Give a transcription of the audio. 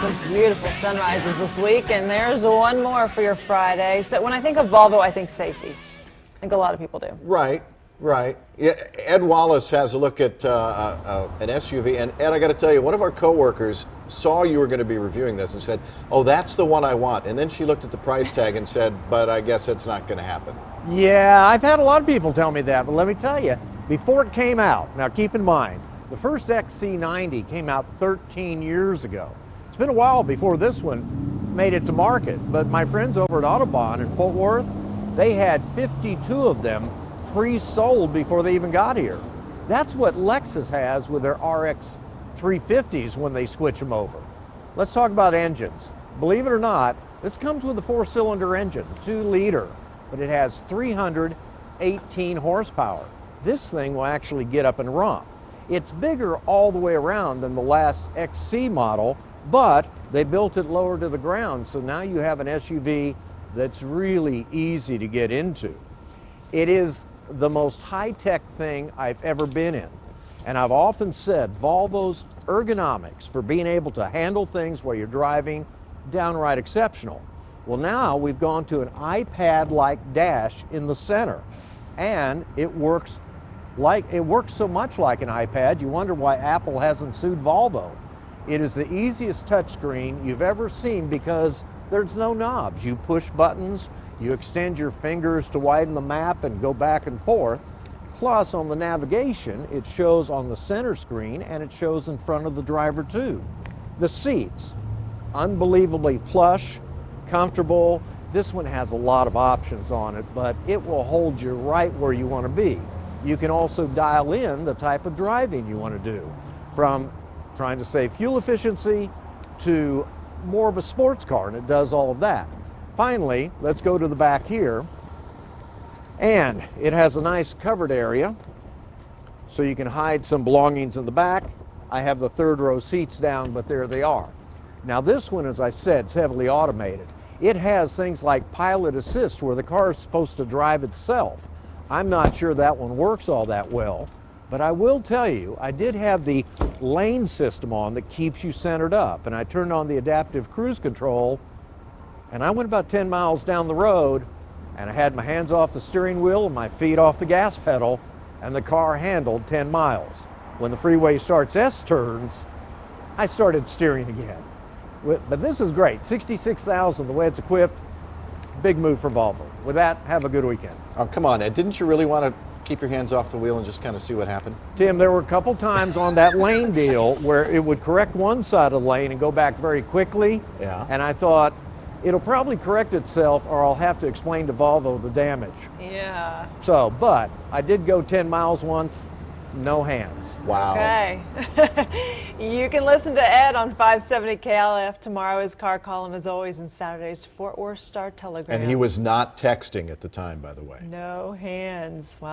some beautiful sunrises this week, and there's one more for your Friday. So when I think of Volvo, I think safety. I think a lot of people do. Right, right. Yeah, Ed Wallace has a look at an SUV, and Ed, I got to tell you, one of our coworkers saw you were going to be reviewing this and said, "Oh, that's the one I want." And then she looked at the price tag and said, "But I guess it's not going to happen." Yeah, I've had a lot of people tell me that, but let me tell you, before it came out, now keep in mind, the first XC90 came out 13 years ago. It's been a while before this one made it to market, but my friends over at Autobahn in Fort Worth, they had 52 of them pre-sold before they even got here. That's what Lexus has with their RX 350s when they switch them over. Let's talk about engines. Believe it or not, this comes with a 4-cylinder engine, 2-liter, but it has 318 horsepower. This thing will actually get up and romp. It's bigger all the way around than the last XC model, but they built it lower to the ground, so now you have an SUV that's really easy to get into. It is the most high-tech thing I've ever been in, and I've often said Volvo's ergonomics for being able to handle things while you're driving, downright exceptional. Well, now we've gone to an iPad-like dash in the center, and it works so much like an iPad, you wonder why Apple hasn't sued Volvo. It is the easiest touchscreen you've ever seen because there's no knobs. You push buttons, you extend your fingers to widen the map and go back and forth. Plus, on the navigation, it shows on the center screen and it shows in front of the driver too. The seats, unbelievably plush, comfortable. This one has a lot of options on it, but it will hold you right where you want to be. You can also dial in the type of driving you want to do, from trying to save fuel efficiency to more of a sports car, and it does all of that. Finally, let's go to the back here, and it has a nice covered area so you can hide some belongings in the back. I have the third row seats down, but there they are. Now this one, as I said, is heavily automated. It has things like pilot assist where the car is supposed to drive itself. I'm not sure that one works all that well, but I will tell you, I did have the lane system on that keeps you centered up, and I turned on the adaptive cruise control, and I went about 10 miles down the road, and I had my hands off the steering wheel and my feet off the gas pedal, and the car handled 10 miles. When the freeway starts S-turns, I started steering again. But this is great, 66,000 the way it's equipped. Big move for Volvo. With that, have a good weekend. Oh, come on, Ed. Didn't you really want to keep your hands off the wheel and just kind of see what happened? Tim, there were a couple times on that lane deal where it would correct one side of the lane and go back very quickly. Yeah. And I thought, it'll probably correct itself or I'll have to explain to Volvo the damage. Yeah. So, but I did go 10 miles once, no hands. Wow. Okay. You can listen to Ed on 570 KLF. Tomorrow his car column as always, and Saturday's Fort Worth Star Telegram. And he was not texting at the time, by the way. No hands. Wow.